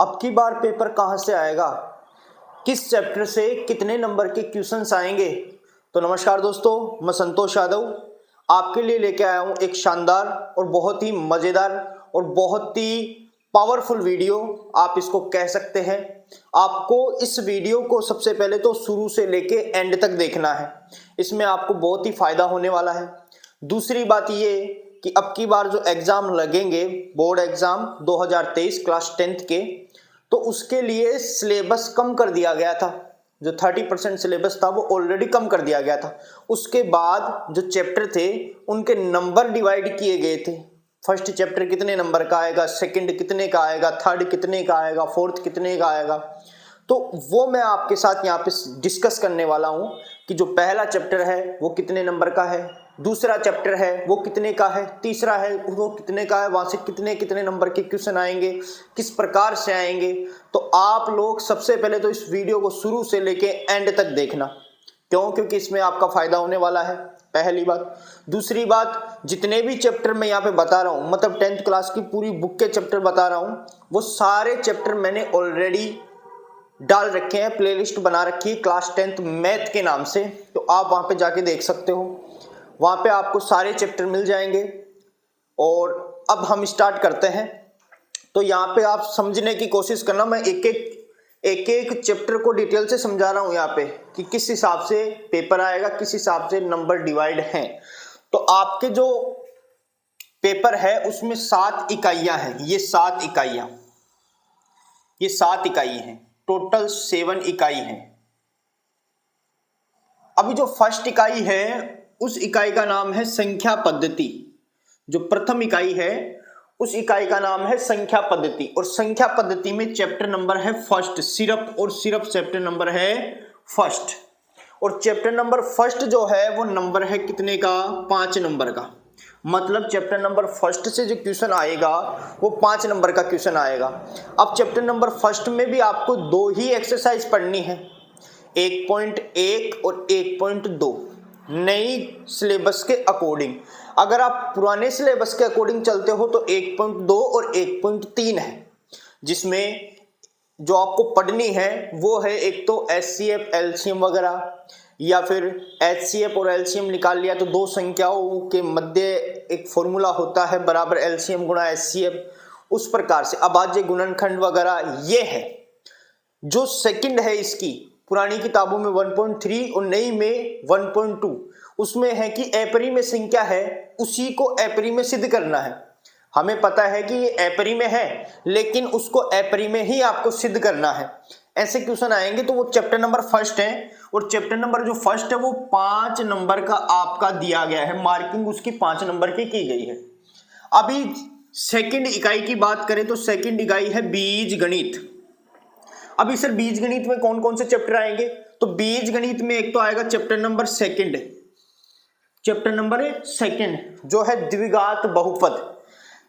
अब की बार पेपर कहाँ से आएगा, किस चैप्टर से कितने नंबर के क्वेश्चंस आएंगे। तो नमस्कार दोस्तों, मैं संतोष यादव आपके लिए लेके आया हूँ एक शानदार और बहुत ही मज़ेदार और बहुत ही पावरफुल वीडियो आप इसको कह सकते हैं। आपको इस वीडियो को सबसे पहले तो शुरू से लेके एंड तक देखना है, इसमें आपको बहुत ही फायदा होने वाला है। दूसरी बात ये कि अब की बार जो एग्ज़ाम लगेंगे, बोर्ड एग्ज़ाम 2023 क्लास 10th के, तो उसके लिए सिलेबस कम कर दिया गया था। जो 30% सिलेबस था वो ऑलरेडी कम कर दिया गया था। उसके बाद जो चैप्टर थे उनके नंबर डिवाइड किए गए थे। फर्स्ट चैप्टर कितने नंबर का आएगा, सेकंड कितने का आएगा, थर्ड कितने का आएगा, फोर्थ कितने का आएगा। तो वो मैं आपके साथ यहाँ पे डिस्कस करने वाला हूँ कि जो पहला चैप्टर है वो कितने नंबर का है, दूसरा चैप्टर है वो कितने का है, तीसरा है वो कितने का है, वहाँ से कितने कितने नंबर के क्वेश्चन आएंगे, किस प्रकार से आएंगे। तो आप लोग सबसे पहले तो इस वीडियो को शुरू से लेके एंड तक देखना। क्यों? क्योंकि इसमें आपका फायदा होने वाला है, पहली बात। दूसरी बात, जितने भी चैप्टर मैं यहाँ पे बता रहा हूँ, मतलब 10th क्लास की पूरी बुक के चैप्टर बता रहा हूँ, वो सारे चैप्टर मैंने ऑलरेडी डाल रखे हैं, प्लेलिस्ट बना रखी है क्लास 10th मैथ के नाम से। तो आप वहाँ पे जाके देख सकते हो, वहाँ पे आपको सारे चैप्टर मिल जाएंगे। और अब हम स्टार्ट करते हैं। तो यहाँ पे आप समझने की कोशिश करना, मैं एक एक चैप्टर को डिटेल से समझा रहा हूँ यहाँ पे कि किस हिसाब से पेपर आएगा, किस हिसाब से नंबर डिवाइड हैं। तो आपके जो पेपर है उसमें 7 इकाइयाँ हैं, ये 7 इकाइयाँ, ये 7 इकाई हैं, टोटल 7 इकाई हैं। अभी जो फर्स्ट इकाई है उस इकाई का नाम है संख्या पद्धति। जो प्रथम इकाई है उस इकाई का नाम है संख्या पद्धति, और संख्या पद्धति में चैप्टर नंबर है फर्स्ट, सिर्फ और सिर्फ चैप्टर नंबर है फर्स्ट। और चैप्टर नंबर फर्स्ट जो है वो नंबर है कितने का, 5 नंबर का। मतलब चैप्टर नंबर फर्स्ट से जो क्वेश्चन आएगा वो 5 नंबर का क्वेश्चन आएगा। अब चैप्टर नंबर फर्स्ट में भी आपको 2 ही एक्सरसाइज पढ़नी है, 1.1 और 1.2 नई सिलेबस के अकॉर्डिंग। अगर आप पुराने सिलेबस के अकॉर्डिंग चलते हो तो 1.2 और 1.3 है, जिसमें जो आपको पढ़नी है वो है एक तो HCF एलसीएम वगैरह, या फिर HCF और एलसीएम निकाल लिया तो दो संख्याओं के मध्य एक फॉर्मूला होता है बराबर एलसीएम गुणा HCF, उस प्रकार से अभाज्य गुणनखंड वगैरह। ये है जो सेकंड है इसकी, पुरानी किताबों में 1.3 और नई में 1.2, उसमें है कि अपरिमेय संख्या है उसी को अपरिमेय सिद्ध करना है। हमें पता है कि ये अपरिमेय है लेकिन उसको अपरिमेय ही आपको सिद्ध करना है। ऐसे क्वेश्चन आएंगे तो वो चैप्टर नंबर फर्स्ट है, और चैप्टर नंबर जो फर्स्ट है वो 5 नंबर का आपका दिया गया है, मार्किंग उसकी 5 नंबर की गई है। अभी सेकंड इकाई की बात करें तो सेकंड इकाई है बीज गणित। अभी सर बीज गणित में कौन कौन से चैप्टर आएंगे, तो बीज गणित में एक तो आएगा chapter number second, chapter number second जो है द्विघात बहुपद।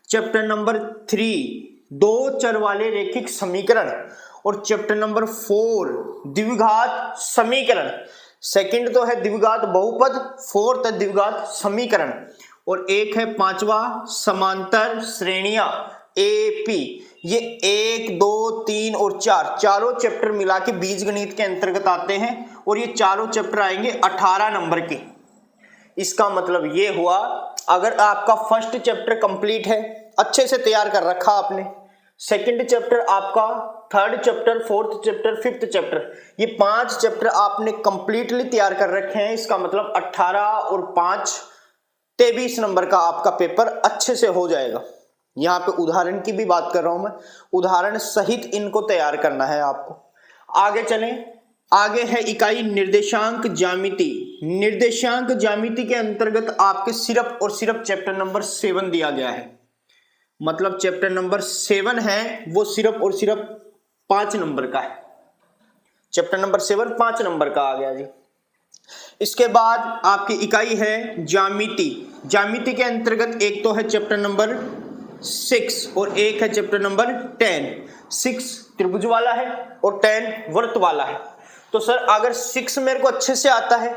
चैप्टर नंबर 3 2 चर वाले रैखिक समीकरण, और चैप्टर नंबर 4 द्विघात समीकरण। सेकंड तो है द्विघात बहुपद, फोर्थ है द्विघात समीकरण, और एक है 5वां समांतर श्रेणियां AP। ये 1 2 3 और 4 चारों चैप्टर मिला के बीज गणित के अंतर्गत आते हैं, और ये चारों चैप्टर आएंगे 18 नंबर के। इसका मतलब ये हुआ, अगर आपका फर्स्ट चैप्टर कंप्लीट है, अच्छे से तैयार कर रखा आपने, सेकंड चैप्टर आपका, third chapter, fourth chapter, fifth chapter, ये 5 चैप्टर आपने कंप्लीटली तैयार कर रखे हैं, इसका मतलब 18 और 5 23 नंबर का आपका पेपर अच्छे से हो जाएगा। यहाँ पे उदाहरण की भी बात कर रहा हूं मैं, उदाहरण सहित इनको तैयार करना है आपको। आगे चलें, आगे है इकाई निर्देशांक ज्यामिति। निर्देशांक ज्यामिति के अंतर्गत आपके सिर्फ और सिर्फ चैप्टर नंबर 7 दिया गया है। मतलब चैप्टर नंबर 7 है वो सिर्फ और सिर्फ 5 नंबर का है। चैप्टर नंबर 7 5 नंबर का आ गया जी। इसके बाद आपकी इकाई है ज्यामिति। ज्यामिति के अंतर्गत एक तो है चैप्टर नंबर 6 और एक है चैप्टर नंबर 10। 6 त्रिभुज वाला है और 10 वृत्त वाला है। तो सर अगर 6 मेरे को अच्छे से आता है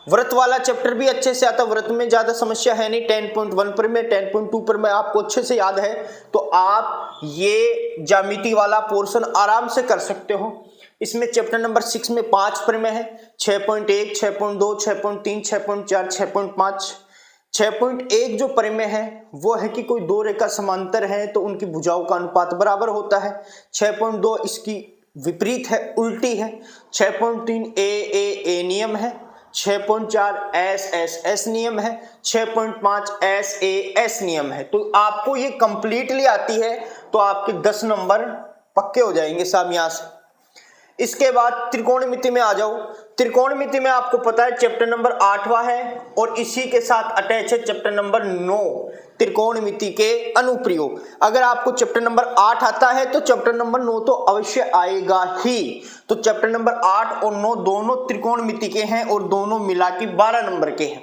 व्रत वाला चैप्टर भी अच्छे से आता है, व्रत में ज्यादा समस्या है नहीं। 10.1 पर में 10.2 पर में आपको अच्छे से याद है तो आप ये ज्यामिति वाला पोर्शन आराम से कर सकते हो। इसमें चैप्टर नंबर 6 में 5 पर में है 6.1, 6.2, 6.3, 6.4, 6.5। 6.1 जो परिमेय है वो है कि कोई दो रेखा समांतर है तो उनकी भुजाओं का अनुपात बराबर होता है। 6.2 इसकी विपरीत है, उल्टी है। 6.3 ए नियम है। 6.4 एस नियम है। 6.5 एस नियम है। तो आपको ये कंप्लीटली आती है तो आपके 10 नंबर पक्के हो जाएंगे साहब यहां से। इसके बाद त्रिकोणमिति में आ जाओ। त्रिकोणमिति में आपको पता है चैप्टर नंबर 8वां है और इसी के साथ अटैच है चैप्टर नंबर 9 त्रिकोणमिति के अनुप्रयोग। अगर आपको चैप्टर नंबर 8 आता है तो चैप्टर नंबर 9 तो अवश्य आएगा ही। तो चैप्टर नंबर 8 और 9 दोनों त्रिकोणमिति के हैं और दोनों मिला के 12 नंबर के हैं।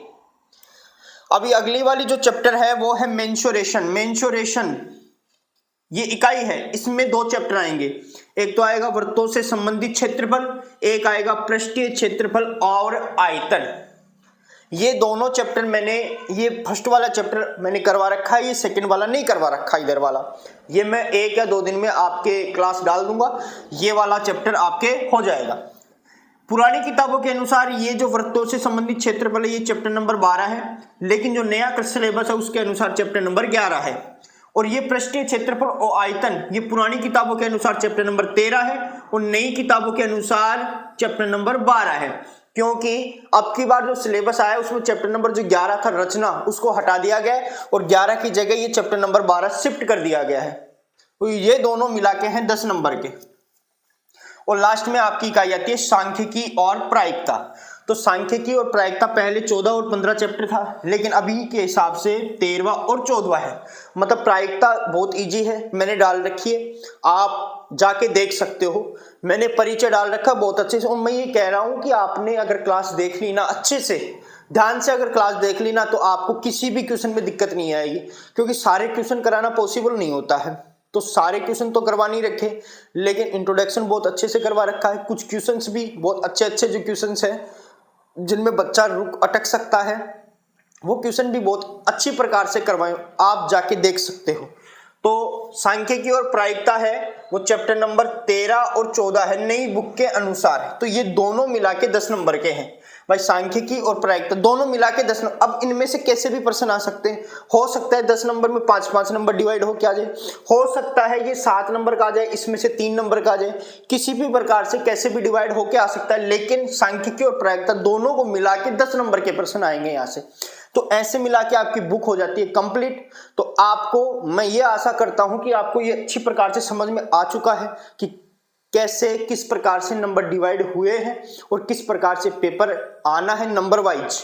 अभी अगली वाली जो चैप्टर है वो है मेंसुरेशन। मेंसुरेशन ये इकाई है, इसमें 2 चैप्टर आएंगे। एक तो आएगा वृत्तों से संबंधित क्षेत्रफल, एक आएगा पृष्ठीय क्षेत्रफल और आयतन। ये दोनों चैप्टर मैंने, ये फर्स्ट वाला चैप्टर मैंने करवा रखा है, ये सेकंड वाला नहीं करवा रखा इधर वाला। ये मैं 1 या 2 दिन में आपके क्लास डाल दूंगा, ये वाला चैप्टर आपके हो जाएगा। पुरानी किताबों के अनुसार ये जो वृत्तों से संबंधित क्षेत्रफल है ये चैप्टर नंबर 12 है, लेकिन जो नया सिलेबस है उसके अनुसार चैप्टर नंबर 11 है। और ये पृष्ठीय क्षेत्रफल और आयतन ये पुरानी किताबों के अनुसार चैप्टर नंबर 13 है और नई किताबों के अनुसार चैप्टर नंबर 12 है। क्योंकि अब की बार जो सिलेबस आया उसमें चैप्टर नंबर जो 11 था रचना उसको हटा दिया गया है और 11 की जगह ये चैप्टर नंबर 12 शिफ्ट कर दिया गया है। तो ये दोनों मिला के हैं 10 नंबर के। और लास्ट में आपकी इकाई आती है सांख्यिकी और प्रायिकता। तो सांख्यिकी और प्रायिकता पहले 14 और 15 चैप्टर था, लेकिन अभी के हिसाब से 13वां और 14वां है। मतलब प्रायिकता बहुत इजी है, मैंने डाल रखी है, आप जाके देख सकते हो। मैंने परिचय डाल रखा बहुत अच्छे से। और मैं ये कह रहा हूं कि आपने अगर क्लास देख ली ना अच्छे से, ध्यान से अगर क्लास देख ली ना तो आपको किसी भी क्वेश्चन में दिक्कत नहीं आएगी, क्योंकि सारे क्वेश्चन कराना पॉसिबल नहीं होता है। तो सारे क्वेश्चन तो करवा नहीं रखे, लेकिन इंट्रोडक्शन बहुत अच्छे से करवा रखा है। कुछ क्वेश्चंस भी बहुत अच्छे अच्छे जो क्वेश्चंस हैं जिनमें बच्चा अटक सकता है, वो क्वेश्चन भी बहुत अच्छी प्रकार से करवाए, आप जाके देख सकते हो। तो सांख्यिकी और प्रायिकता है वो चैप्टर नंबर 13 और 14 है नई बुक के अनुसार। तो ये दोनों मिला के 10 नंबर के हैं भाई, सांख्यिकी और प्रायिकता दोनों मिला के 10 नंबर। अब इनमें से कैसे भी प्रश्न आ सकते हैं, हो सकता है 10 नंबर में 5-5 नंबर डिवाइड हो के आ जाए, हो सकता है ये 7 नंबर का आ जाए, इसमें से 3 नंबर का आ जाए, किसी भी प्रकार से कैसे भी डिवाइड होके आ सकता है। लेकिन सांख्यिकी और प्रायिकता दोनों को मिला के 10 नंबर के प्रश्न आएंगे यहाँ से। तो ऐसे मिला के आपकी बुक हो जाती है कंप्लीट। तो आपको मैं ये आशा करता हूं कि आपको ये अच्छी प्रकार से समझ में आ चुका है कि कैसे किस प्रकार से नंबर डिवाइड हुए हैं और किस प्रकार से पेपर आना है नंबर वाइज।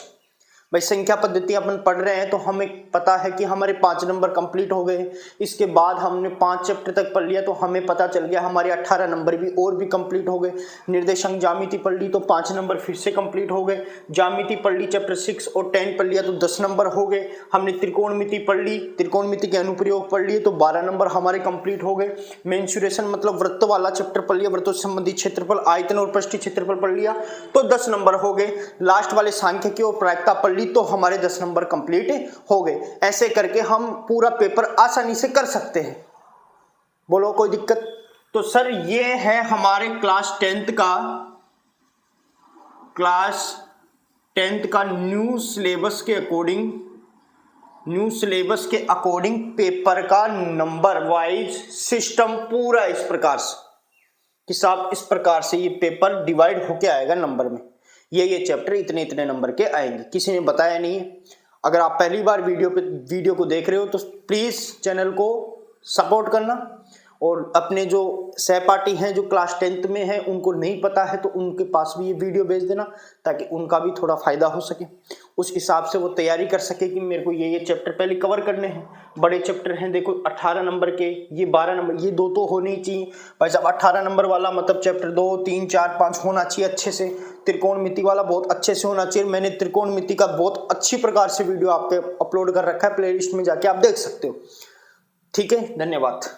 भाई संख्या पद्धति अपन पढ़ रहे हैं तो हमें पता है कि हमारे 5 नंबर कंप्लीट हो गए। इसके बाद हमने 5 चैप्टर तक पढ़ लिया तो हमें पता चल गया हमारे 18 नंबर भी और भी कंप्लीट हो गए। निर्देशांक ज्यामिति पढ़ ली तो 5 नंबर फिर से कंप्लीट हो गए। ज्यामिति पढ़ ली चैप्टर 6 और 10 पढ़ लिया तो 10 नंबर हो गए। हमने त्रिकोणमिति पढ़ ली, त्रिकोणमिति के अनुप्रयोग पढ़ लिए तो 12 नंबर हमारे कंप्लीट हो गए। मेंसुरेशन मतलब वृत्त वाला चैप्टर पढ़ लिया, वृत्तों से संबंधित क्षेत्रफल, आयतन और पृष्ठीय क्षेत्रफल पढ़ लिया तो 10 नंबर हो गए। लास्ट वाले सांख्यिकी और प्रायिकता पढ़ तो हमारे 10 नंबर कंप्लीट हो गए। ऐसे करके हम पूरा पेपर आसानी से कर सकते हैं। बोलो कोई दिक्कत? तो सर ये है हमारे क्लास 10th का न्यू सिलेबस के अकॉर्डिंग पेपर का नंबर वाइज सिस्टम पूरा इस प्रकार से कि साहब इस प्रकार से ये पेपर डिवाइड होके आएगा नंबर में। ये चैप्टर इतने इतने नंबर के आएंगे, किसी ने बताया नहीं है। अगर आप पहली बार वीडियो को देख रहे हो तो प्लीज चैनल को सपोर्ट करना और अपने जो सहपाठी हैं जो क्लास 10th में हैं उनको नहीं पता है तो उनके पास भी ये वीडियो भेज देना ताकि उनका भी थोड़ा फायदा हो सके। उस हिसाब से वो तैयारी कर सके कि मेरे को ये चैप्टर पहले कवर करने हैं। बड़े चैप्टर हैं देखो 18 नंबर के, ये 12 नंबर, ये 2 तो होने ही चाहिए भाई साहब। 18 नंबर वाला मतलब चैप्टर 2, 3, 4, 5 होना चाहिए अच्छे से। त्रिकोणमिति वाला बहुत अच्छे से होना चाहिए। मैंने त्रिकोणमिति का बहुत अच्छी प्रकार से वीडियो आपके अपलोड कर रखा है, प्लेलिस्ट में जाके आप देख सकते हो। ठीक है, धन्यवाद।